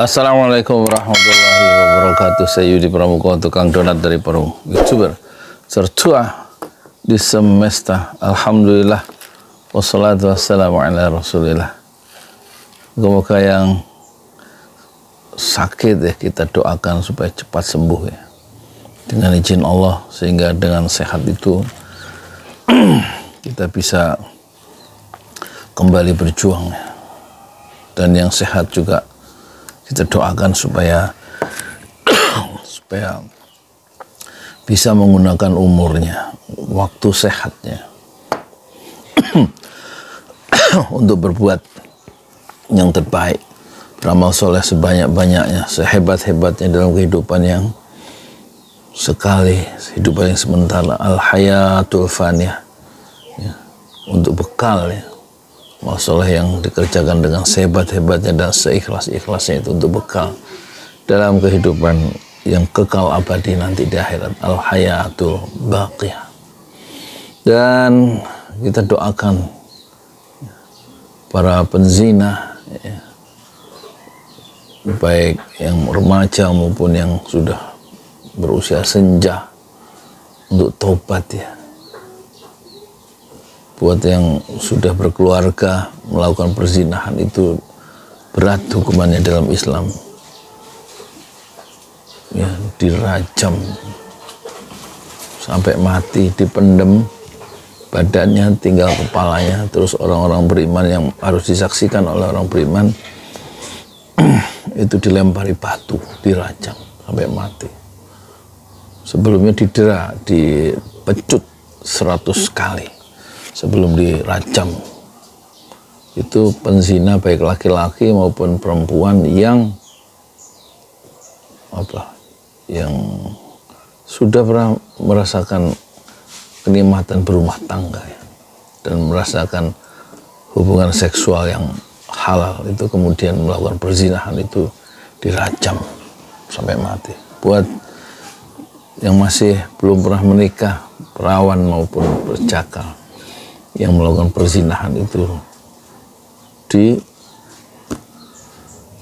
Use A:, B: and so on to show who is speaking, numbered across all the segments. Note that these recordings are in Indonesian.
A: Assalamualaikum warahmatullahi wabarakatuh. Saya Yudi Pramuka, tukang donat dari Parung, YouTuber tertua di semesta. Alhamdulillah, wassalatu wassalamu ala rasulillah. Semoga yang sakit ya kita doakan supaya cepat sembuh ya, dengan izin Allah, sehingga dengan sehat itu kita bisa kembali berjuang ya. Dan yang sehat juga kita doakan supaya bisa menggunakan umurnya, waktu sehatnya untuk berbuat yang terbaik, beramal soleh sebanyak-banyaknya, sehebat-hebatnya dalam kehidupan yang sekali, kehidupan yang sementara, al-hayatul faniyah ya, untuk bekal ya, amal soleh yang dikerjakan dengan sehebat-hebatnya dan seikhlas-ikhlasnya itu untuk bekal dalam kehidupan yang kekal abadi nanti di akhirat, al-hayatul baqiyah. Dan kita doakan para penzina ya, baik yang remaja maupun yang sudah berusia senja, untuk taubat ya. Buat yang sudah berkeluarga melakukan perzinahan itu berat hukumannya dalam Islam ya, dirajam sampai mati, dipendem badannya, tinggal kepalanya. Terus orang-orang beriman yang harus disaksikan oleh orang beriman itu dilempari batu, dirajam sampai mati. Sebelumnya didera, dipecut 100 kali sebelum dirajam. Itu penzina baik laki-laki maupun perempuan yang sudah pernah merasakan kenikmatan berumah tangga ya, dan merasakan hubungan seksual yang halal, itu kemudian melakukan perzinahan, itu dirajam sampai mati. Buat yang masih belum pernah menikah, perawan maupun bercakal, yang melakukan perzinahan itu di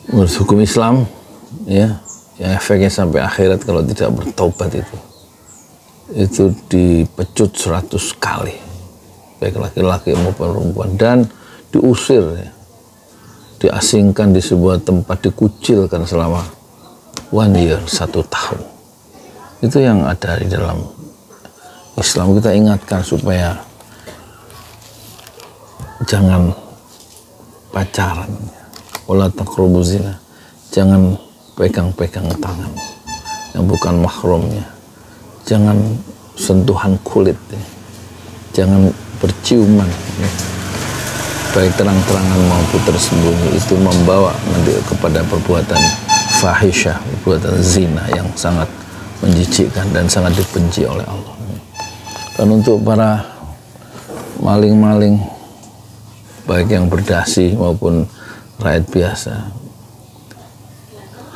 A: menurut hukum Islam ya, yang efeknya sampai akhirat kalau tidak bertobat itu dipecut 100 kali baik laki-laki maupun perempuan, dan diusir ya, diasingkan di sebuah tempat, dikucilkan selama 1 year, 1 tahun. Itu yang ada di dalam Islam. Kita ingatkan supaya jangan pacaran, wala taqrabu zina, jangan pegang-pegang tangan yang bukan mahramnya, jangan sentuhan kulit ya, jangan berciuman ya, baik terang-terangan maupun tersembunyi. Itu membawa nanti kepada perbuatan fahisyah, perbuatan zina yang sangat menjijikkan dan sangat dibenci oleh Allah. Dan untuk para maling-maling baik yang berdasi maupun rakyat biasa,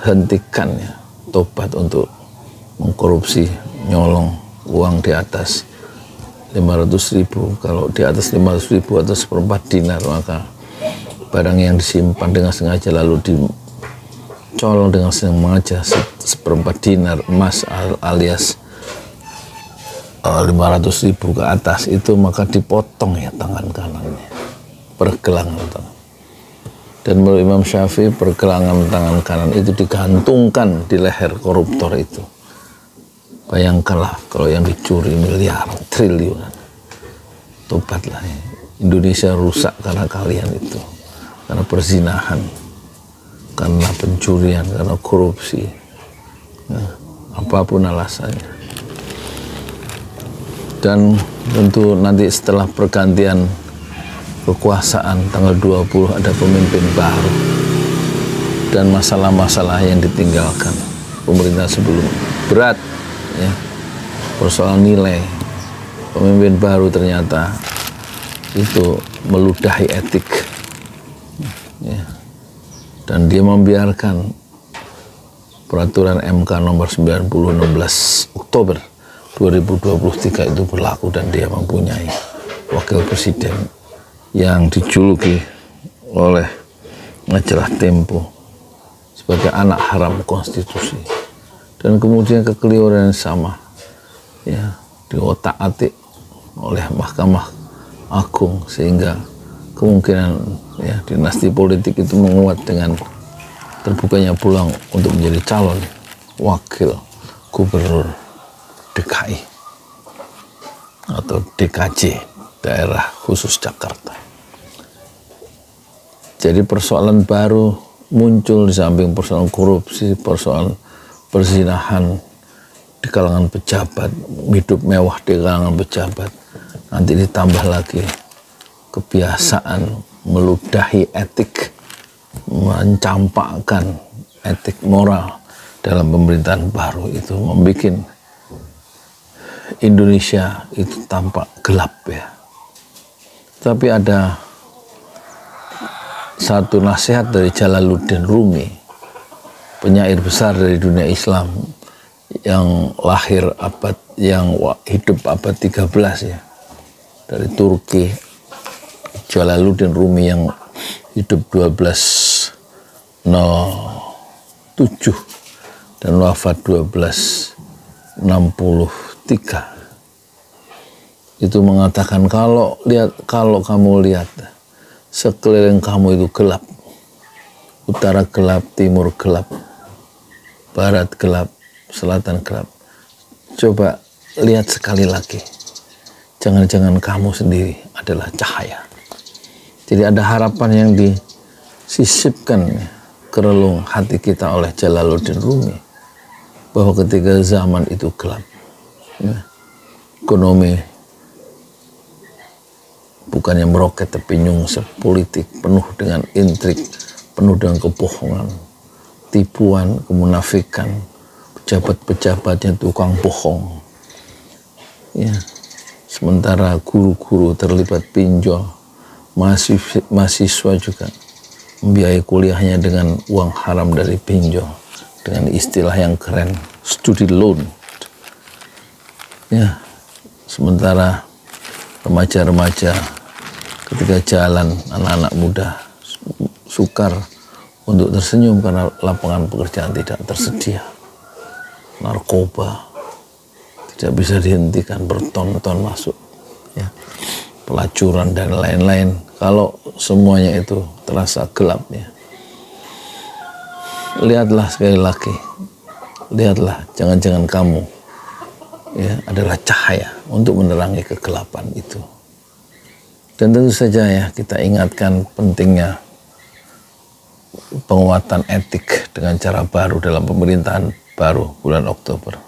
A: hentikan ya, tobat untuk mengkorupsi, nyolong uang di atas 500.000. Kalau di atas 500.000 atau 1/4 dinar, maka barang yang disimpan dengan sengaja lalu dicolong dengan sengaja 1/4 dinar emas alias 500.000 ke atas, itu maka dipotong ya tangan kanannya, pergelangan tangan. Dan menurut Imam Syafi'i, pergelangan tangan kanan itu digantungkan di leher koruptor itu. Bayangkanlah kalau yang dicuri miliar, triliunan. Tobatlah ya. Indonesia rusak karena kalian itu, karena perzinahan, karena pencurian, karena korupsi ya, apapun alasannya. Dan tentu nanti setelah pergantian kekuasaan tanggal 20 ada pemimpin baru, dan masalah-masalah yang ditinggalkan pemerintah sebelum berat ya, persoalan nilai. Pemimpin baru ternyata itu meludahi etik ya, dan dia membiarkan peraturan MK nomor 90 16 Oktober 2023 itu berlaku, dan dia mempunyai wakil presiden yang dijuluki oleh majalah Tempo sebagai anak haram konstitusi, dan kemudian kekeliruan yang sama ya diotak-atik oleh Mahkamah Agung, sehingga kemungkinan ya dinasti politik itu menguat dengan terbukanya peluang untuk menjadi calon wakil gubernur DKI atau DKJ, daerah khusus Jakarta. Jadi persoalan baru muncul di samping persoalan korupsi, persoalan perzinahan di kalangan pejabat, hidup mewah di kalangan pejabat, nanti ditambah lagi kebiasaan meludahi etik, mencampakkan etik moral dalam pemerintahan baru, itu membuat Indonesia itu tampak gelap ya. Tapi ada satu nasihat dari Jalaluddin Rumi, penyair besar dari dunia Islam yang hidup abad 13 ya, dari Turki. Jalaluddin Rumi yang hidup 1207 dan wafat 1263, itu mengatakan, kalau kamu lihat sekeliling kamu itu gelap, utara gelap, timur gelap, barat gelap, selatan gelap, coba lihat sekali lagi, jangan-jangan kamu sendiri adalah cahaya. Jadi ada harapan yang disisipkan ke relung hati kita oleh Jalaluddin Rumi, bahwa ketika zaman itu gelap, ya, ekonomi bukannya meroket tapi nyungsep, politik penuh dengan intrik, penuh dengan kebohongan, tipuan, kemunafikan, pejabat-pejabatnya tukang bohong, ya. Sementara guru-guru terlibat pinjol, mahasiswa juga membiayai kuliahnya dengan uang haram dari pinjol, dengan istilah yang keren, studi loan. Ya, sementara remaja-remaja ketika jalan, anak-anak muda sukar untuk tersenyum karena lapangan pekerjaan tidak tersedia. Narkoba tidak bisa dihentikan, berton-ton masuk, ya. Pelacuran dan lain-lain. Kalau semuanya itu terasa gelap ya, lihatlah sekali lagi, lihatlah, jangan-jangan kamu ya adalah cahaya untuk menerangi kegelapan itu. Dan tentu saja ya, kita ingatkan pentingnya penguatan etik dengan cara baru dalam pemerintahan baru bulan Oktober.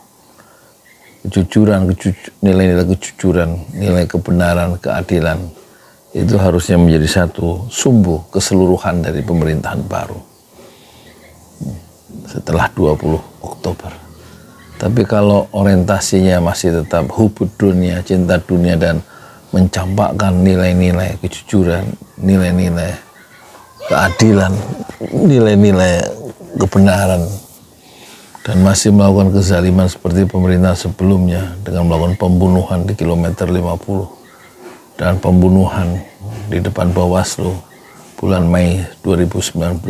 A: Kejujuran, nilai-nilai kejujuran, nilai kebenaran, keadilan, itu harusnya menjadi satu sumbu keseluruhan dari pemerintahan baru setelah 20 Oktober. Tapi kalau orientasinya masih tetap hubud dunia, cinta dunia, dan mencampakkan nilai-nilai kejujuran, nilai-nilai keadilan, nilai-nilai kebenaran, dan masih melakukan kezaliman seperti pemerintah sebelumnya dengan melakukan pembunuhan di kilometer 50 dan pembunuhan di depan Bawaslu bulan Mei 2019,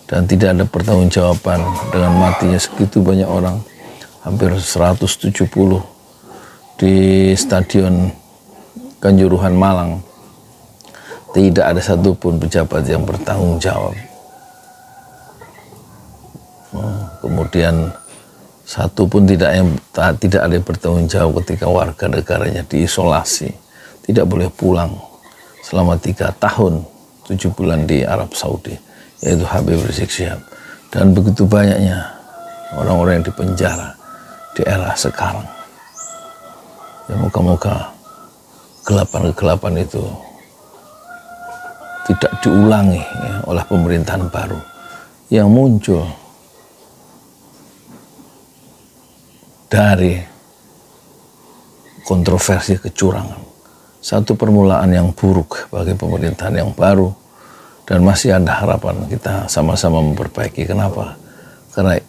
A: dan tidak ada pertanggungjawaban dengan matinya segitu banyak orang, hampir 170 di Stadion Kanjuruhan Malang. Tidak ada satupun pejabat yang bertanggung jawab. Kemudian satu pun tidak ada yang bertanggung jawab ketika warga negaranya diisolasi, tidak boleh pulang selama 3 tahun 7 bulan di Arab Saudi, yaitu Habib Rizik Syihab. Dan begitu banyaknya orang-orang yang dipenjara di era sekarang. Ya, moga-moga kegelapan-kegelapan itu tidak diulangi ya, oleh pemerintahan baru yang muncul dari kontroversi kecurangan. Satu permulaan yang buruk bagi pemerintahan yang baru, dan masih ada harapan kita sama-sama memperbaiki. Kenapa? Karena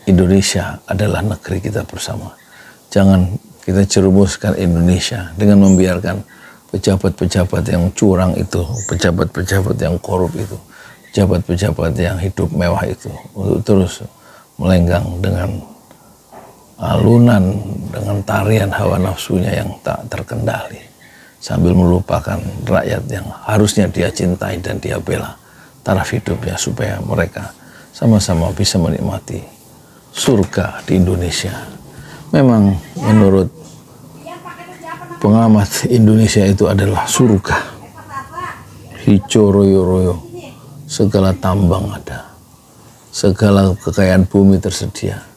A: Indonesia adalah negeri kita bersama. Jangan kita jerumuskan Indonesia dengan membiarkan pejabat-pejabat yang curang itu, pejabat-pejabat yang korup itu pejabat-pejabat yang hidup mewah itu untuk terus melenggang dengan alunan, dengan tarian hawa nafsunya yang tak terkendali, sambil melupakan rakyat yang harusnya dia cintai dan dia bela taraf hidupnya, supaya mereka sama-sama bisa menikmati surga di Indonesia. Memang menurut pengamat, Indonesia itu adalah surga, hijau royo-royo, segala tambang ada, segala kekayaan bumi tersedia.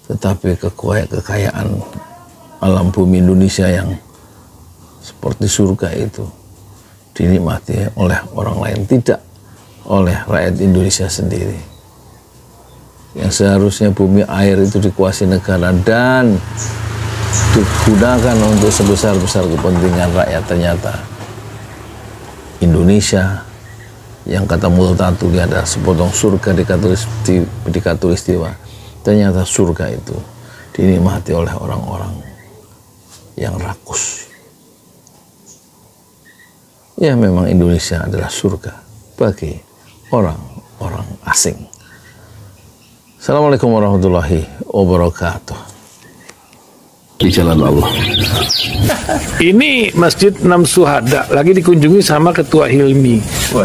A: Tetapi kekayaan alam bumi Indonesia yang seperti surga itu dinikmati oleh orang lain, tidak oleh rakyat Indonesia sendiri. Yang seharusnya bumi air itu dikuasai negara dan digunakan untuk sebesar-besar kepentingan rakyat, ternyata Indonesia yang kata Multatuli adalah sepotong surga di Katulistiwa. Ternyata surga itu dinikmati oleh orang-orang yang rakus. Ya, memang Indonesia adalah surga bagi orang-orang asing. Assalamualaikum warahmatullahi wabarakatuh. Di jalan Allah.
B: Ini Masjid Enam Syuhada lagi dikunjungi sama Ketua Hilmi.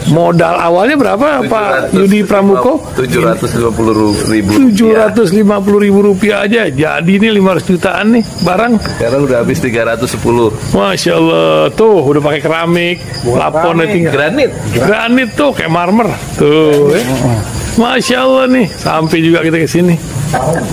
B: Modal awalnya berapa Pak Yudi Pramuko?
C: 750.000.
B: 750.000 rupiah aja. Jadi ini 500 jutaan nih barang.
C: Sekarang udah habis 310.
B: Masya Allah, tuh udah pakai keramik, laponnya tinggal. Granit tuh kayak marmer. Tuh, Masya Allah nih, sampai juga kita ke sini.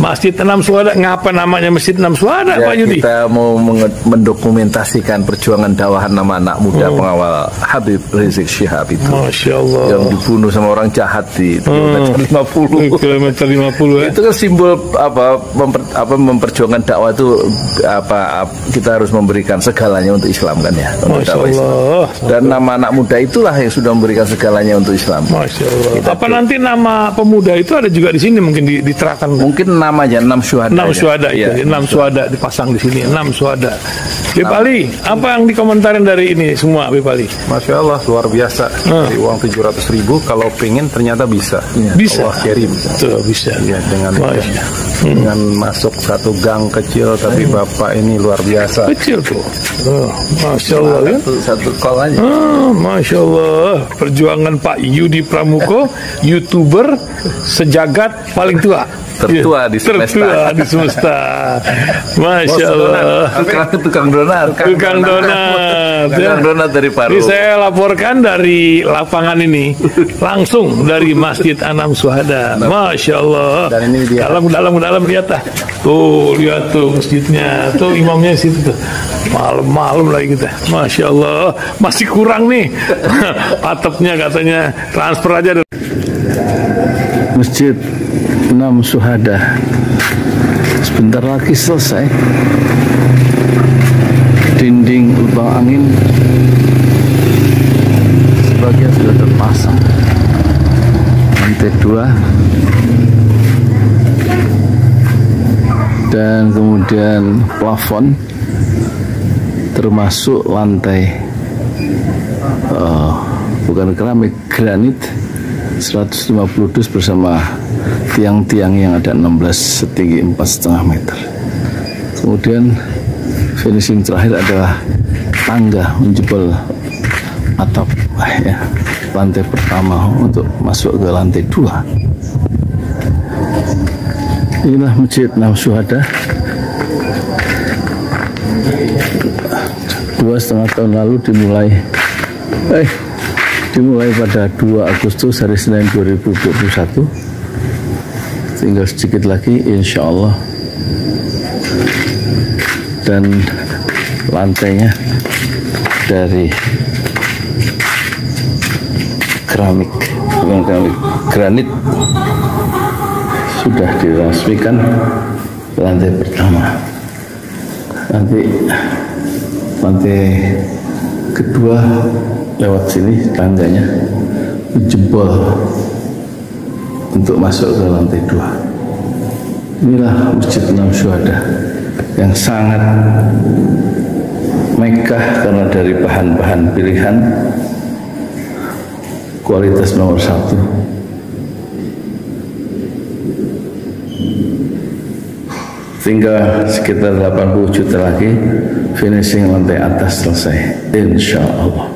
B: Masjid Enam Syuhada, ngapa namanya Masjid Enam Syuhada,
C: ya,
B: Pak Yudi?
C: Kita mau mendokumentasikan perjuangan dakwah nama anak muda pengawal Habib Rizik Syihab itu.
B: Masya Allah.
C: Yang dibunuh sama orang jahat di kilometer 50.
B: Kilometer 50 ya.
C: Itu kan simbol memperjuangkan dakwah itu kita harus memberikan segalanya untuk Islam kan ya. Untuk
B: Masya Allah.
C: Islam. Dan nama anak muda itulah yang sudah memberikan segalanya untuk Islam.
B: Masya Allah. Apa nanti nama pemuda itu ada juga di sini mungkin diterahkan?
C: Mungkin namanya Enam Syuhada.
B: 6 Syuhada
C: ya.
B: itu, 6 Syuhada dipasang di sini, 6 Syuhada. Bip Ali, apa yang dikomentarin dari ini semua, Bip Ali?
D: Masya Allah, luar biasa. Dari uang 700.000, kalau pengen ternyata bisa.
B: Bisa.
D: Allah kirim.
B: Tuh, bisa.
D: Ya, dengan masuk satu gang kecil, tapi Bapak ini luar biasa.
B: Kecil tuh. Masya Allah ya.
C: Satu call aja.
B: Masya Allah. Perjuangan Pak Yudi Pramuko, YouTuber sejagat paling tua.
C: Tertua di semesta.
B: Tertua di semesta. Masya Allah.
C: Tukang donat.
B: Tukang donat
C: dari Paru.
B: Ini saya laporkan dari lapangan ini, langsung dari Masjid Enam Syuhada. Masya Allah.
D: Dan ini dia.
B: Dalam lihat lah. Tuh, lihat tuh masjidnya. Tuh imamnya situ tuh. Malam-malam lagi kita. Masya Allah. Masih kurang nih. Atapnya katanya transfer aja.
A: Masjid Enam Syuhada sebentar lagi selesai. Dinding lubang angin sebagian sudah terpasang, lantai 2, dan kemudian plafon termasuk lantai bukan keramik, granit 150 dus bersama tiang-tiang yang ada 16 setinggi 4,5 meter. Kemudian finishing terakhir adalah tangga menjebol atap ya, lantai pertama untuk masuk ke lantai 2. Inilah Masjid Enam Syuhada. 2,5 tahun lalu dimulai pada 2 Agustus hari Senin 2021. Tinggal sedikit lagi insya Allah, dan lantainya dari keramik, bukan keramik, granit, sudah diresmikan lantai pertama. Nanti lantai kedua lewat sini tangganya menjebol untuk masuk ke lantai 2. Inilah Masjid Enam Syuhada yang sangat megah karena dari bahan-bahan pilihan kualitas nomor 1. Tinggal sekitar 80 juta lagi, finishing lantai atas selesai, insya Allah.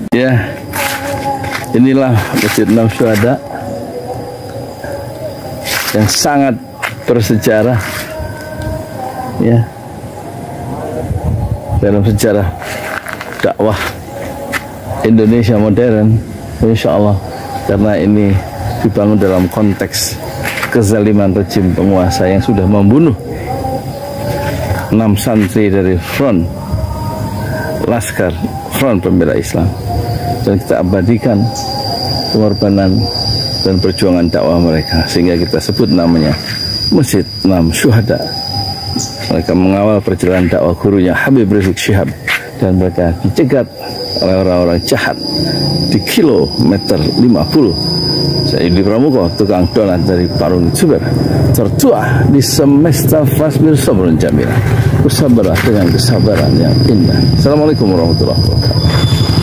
A: Ya, inilah Masjid Enam Syuhada yang sangat bersejarah, ya, dalam sejarah dakwah Indonesia modern, insya Allah, karena ini dibangun dalam konteks kezaliman rejim penguasa yang sudah membunuh 6 santri dari front Laskar Front Pembela Islam, dan kita abadikan pengorbanan dan perjuangan dakwah mereka, sehingga kita sebut namanya Masjid Enam Syuhada. Mereka mengawal perjalanan dakwah gurunya Habib Rizik Syihab, dan mereka dicegat oleh orang-orang jahat di kilometer 50. Saya Yudi Pramuko, tukang donat dari Parung Juber, tertua di semesta Fasbir Sabrun Jamila. Bersabarlah dengan kesabaran yang indah. Assalamualaikum warahmatullahi wabarakatuh.